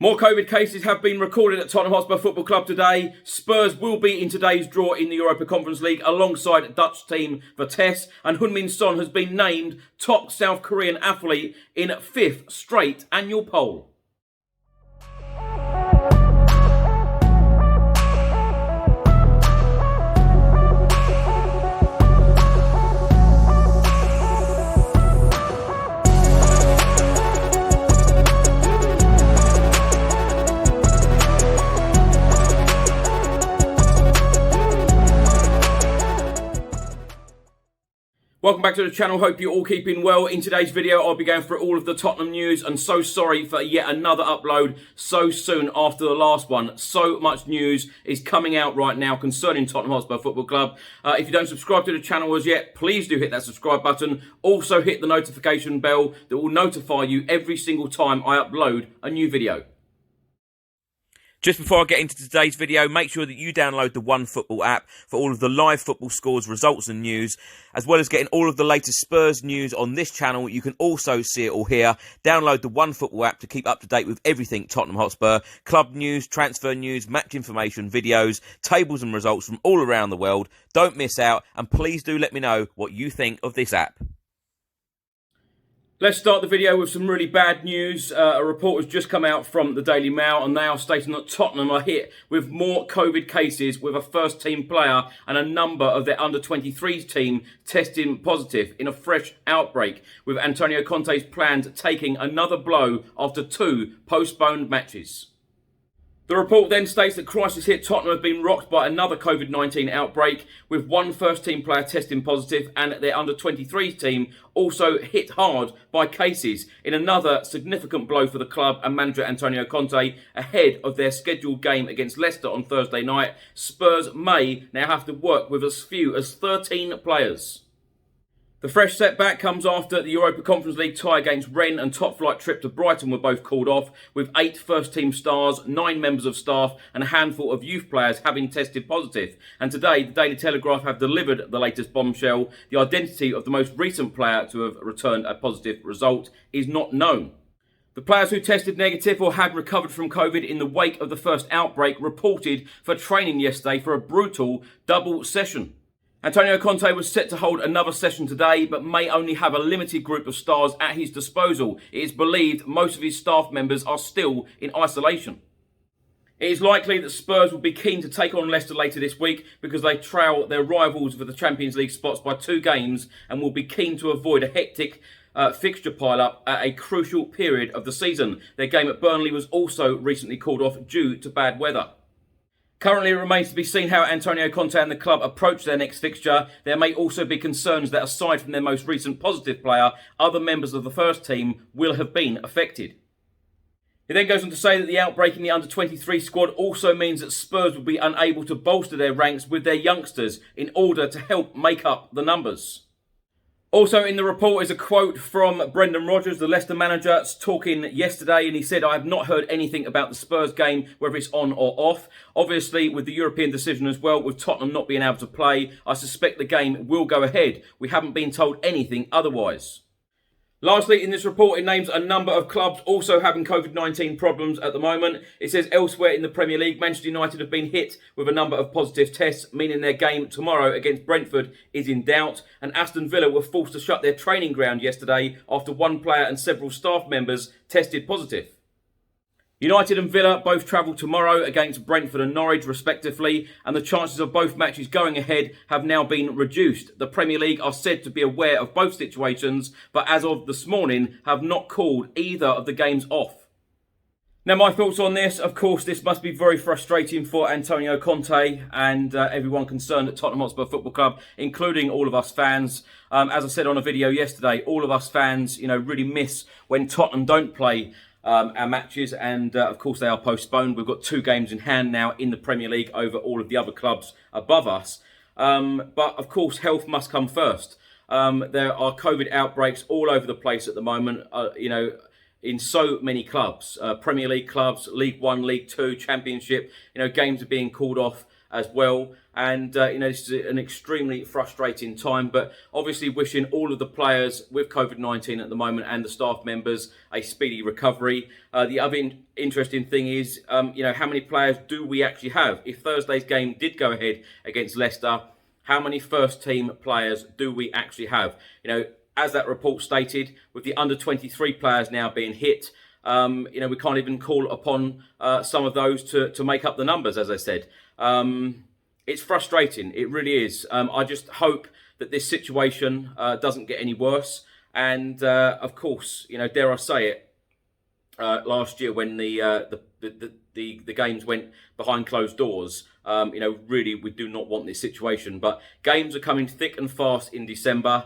More COVID cases have been recorded at Tottenham Hotspur Football Club today. Spurs will be in today's draw in the Europa Conference League alongside Dutch team Vitesse. And Heung-min has been named top South Korean athlete in 5th straight annual poll. Welcome back to the channel, hope you're all keeping well. In today's video I'll be going through all of the Tottenham news, and so sorry for yet another upload so soon after the last one. So much news is coming out right now concerning Tottenham Hotspur Football Club. If you don't subscribe to the channel as yet, please do hit that subscribe button. Also hit the notification bell that will notify you every single time I upload a new video. Just before I get into today's video, make sure that you download the OneFootball app for all of the live football scores, results and news, as well as getting all of the latest Spurs news on this channel. You can also see it all here. Download the OneFootball app to keep up to date with everything Tottenham Hotspur, club news, transfer news, match information, videos, tables and results from all around the world. Don't miss out, and please do let me know what you think of this app. Let's start the video with some really bad news. A report has just come out from the Daily Mail, and they are stating that Tottenham are hit with more COVID cases with a first-team player and a number of their under-23s team testing positive in a fresh outbreak, with Antonio Conte's plans taking another blow after 2 postponed matches. The report then states that crisis hit Tottenham have been rocked by another COVID-19 outbreak, with one first-team player testing positive and their under-23s team also hit hard by cases in another significant blow for the club and manager Antonio Conte ahead of their scheduled game against Leicester on Thursday night. Spurs may now have to work with as few as 13 players. The fresh setback comes after the Europa Conference League tie against Rennes and top-flight trip to Brighton were both called off, with 8 first-team stars, 9 members of staff and a handful of youth players having tested positive. And today, the Daily Telegraph have delivered the latest bombshell. The identity of the most recent player to have returned a positive result is not known. The players who tested negative or had recovered from COVID in the wake of the first outbreak reported for training yesterday for a brutal double session. Antonio Conte was set to hold another session today, but may only have a limited group of stars at his disposal. It is believed most of his staff members are still in isolation. It is likely that Spurs will be keen to take on Leicester later this week because they trail their rivals for the Champions League spots by 2 games and will be keen to avoid a hectic fixture pile-up at a crucial period of the season. Their game at Burnley was also recently called off due to bad weather. Currently, it remains to be seen how Antonio Conte and the club approach their next fixture. There may also be concerns that aside from their most recent positive player, other members of the first team will have been affected. It then goes on to say that the outbreak in the under-23 squad also means that Spurs will be unable to bolster their ranks with their youngsters in order to help make up the numbers. Also in the report is a quote from Brendan Rodgers, the Leicester manager, talking yesterday, and he said, "I have not heard anything about the Spurs game, whether it's on or off. Obviously, with the European decision as well, with Tottenham not being able to play, I suspect the game will go ahead. We haven't been told anything otherwise." Lastly, in this report, it names a number of clubs also having COVID-19 problems at the moment. It says elsewhere in the Premier League, Manchester United have been hit with a number of positive tests, meaning their game tomorrow against Brentford is in doubt. And Aston Villa were forced to shut their training ground yesterday after one player and several staff members tested positive. United and Villa both travel tomorrow against Brentford and Norwich respectively, and the chances of both matches going ahead have now been reduced. The Premier League are said to be aware of both situations, but as of this morning have not called either of the games off. Now, my thoughts on this, of course, this must be very frustrating for Antonio Conte and everyone concerned at Tottenham Hotspur Football Club, including all of us fans. As I said on a video yesterday, all of us fans, really miss when Tottenham don't play our matches, and of course they are postponed. We've got 2 games in hand now in the Premier League over all of the other clubs above us. But of course, health must come first. There are COVID outbreaks all over the place at the moment, in so many clubs, Premier League clubs, League 1, League 2, Championship. Games are being called off as well. And, this is an extremely frustrating time, but obviously wishing all of the players with COVID-19 at the moment and the staff members a speedy recovery. The other interesting thing is, how many players do we actually have? If Thursday's game did go ahead against Leicester, how many first-team players do we actually have? As that report stated, with the under-23 players now being hit, we can't even call upon some of those to make up the numbers, as I said. It's frustrating. It really is. I just hope that this situation doesn't get any worse. And of course, dare I say it, last year when the games went behind closed doors, really we do not want this situation. But games are coming thick and fast in December.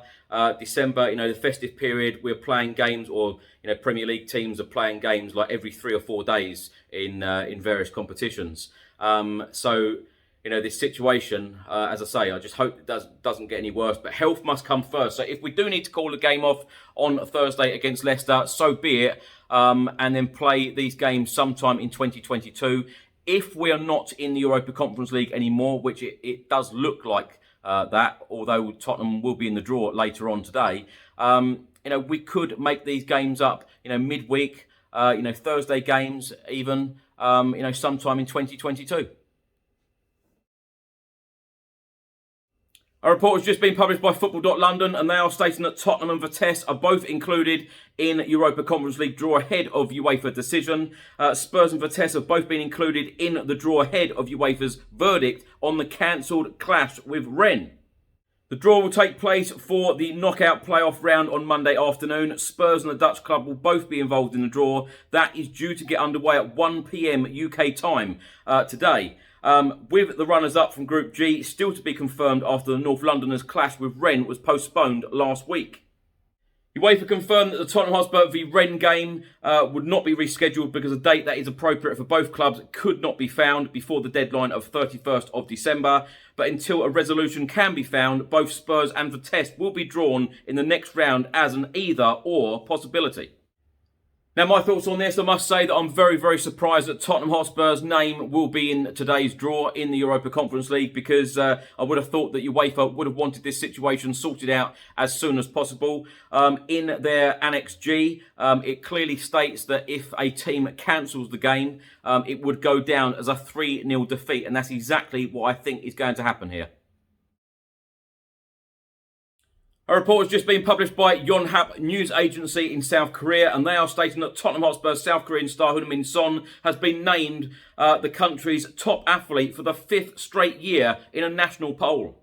December, the festive period, we're playing games, or Premier League teams are playing games like every 3 or 4 days in various competitions. So this situation, as I say, I just hope it doesn't get any worse. But health must come first. So if we do need to call the game off on Thursday against Leicester, so be it. And then play these games sometime in 2022. If we are not in the Europa Conference League anymore, which it does look like that, although Tottenham will be in the draw later on today, we could make these games up, midweek, Thursday games even, sometime in 2022. A report has just been published by Football.London, and they are stating that Tottenham and Vitesse are both included in Europa Conference League draw ahead of UEFA decision. Spurs and Vitesse have both been included in the draw ahead of UEFA's verdict on the cancelled clash with Rennes. The draw will take place for the knockout playoff round on Monday afternoon. Spurs and the Dutch club will both be involved in the draw. That is due to get underway at 1 p.m. UK time today. With the runners-up from Group G still to be confirmed after the North Londoners' clash with Rennes was postponed last week. UEFA confirmed that the Tottenham Hotspur v Rennes game would not be rescheduled because a date that is appropriate for both clubs could not be found before the deadline of 31st of December. But until a resolution can be found, both Spurs and Vitesse will be drawn in the next round as an either-or possibility. Now, my thoughts on this, I must say that I'm very, very surprised that Tottenham Hotspur's name will be in today's draw in the Europa Conference League, because I would have thought that UEFA would have wanted this situation sorted out as soon as possible. In their Annex G, it clearly states that if a team cancels the game, it would go down as a 3-0 defeat, and that's exactly what I think is going to happen here. A report has just been published by Yonhap news agency in South Korea, and they are stating that Tottenham Hotspur South Korean star Heung-min has been named the country's top athlete for the 5th straight year in a national poll.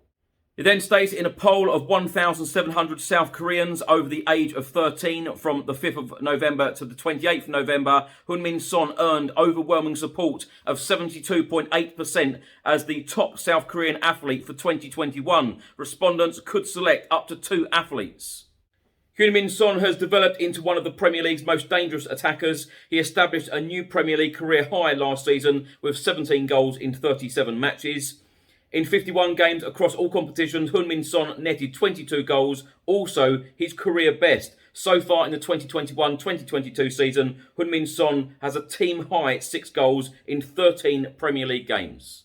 It then states, in a poll of 1,700 South Koreans over the age of 13 from the 5th of November to the 28th of November, Heung-min earned overwhelming support of 72.8% as the top South Korean athlete for 2021. Respondents could select up to 2 athletes. Heung-min has developed into one of the Premier League's most dangerous attackers. He established a new Premier League career high last season with 17 goals in 37 matches. In 51 games across all competitions, Heung-min netted 22 goals, also his career best. So far in the 2021-2022 season, Heung-min has a team-high 6 goals in 13 Premier League games.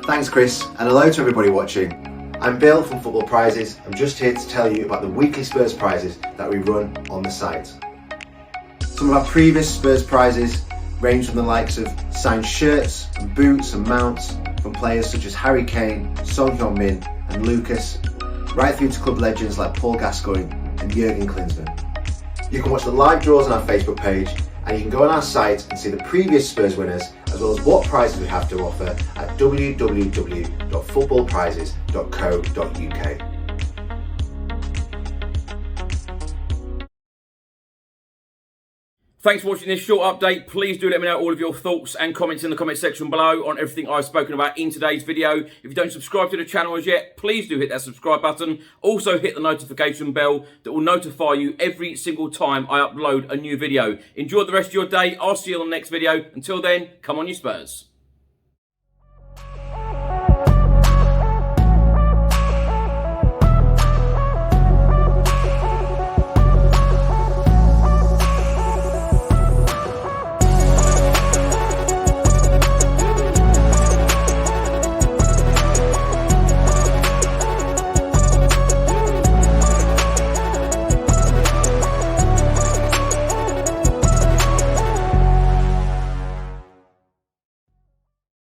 Thanks, Chris, and hello to everybody watching. I'm Bill from Football Prizes. I'm just here to tell you about the weekly Spurs prizes that we run on the site. Some of our previous Spurs prizes range from the likes of signed shirts and boots and mounts from players such as Harry Kane, Son Heung-min and Lucas, right through to club legends like Paul Gascoigne and Jurgen Klinsmann. You can watch the live draws on our Facebook page, and you can go on our site and see the previous Spurs winners, as well as what prizes we have to offer at www.footballprizes.co.uk. Thanks for watching this short update. Please do let me know all of your thoughts and comments in the comment section below on everything I've spoken about in today's video. If you don't subscribe to the channel as yet, please do hit that subscribe button. Also hit the notification bell that will notify you every single time I upload a new video. Enjoy the rest of your day. I'll see you on the next video. Until then, come on you Spurs.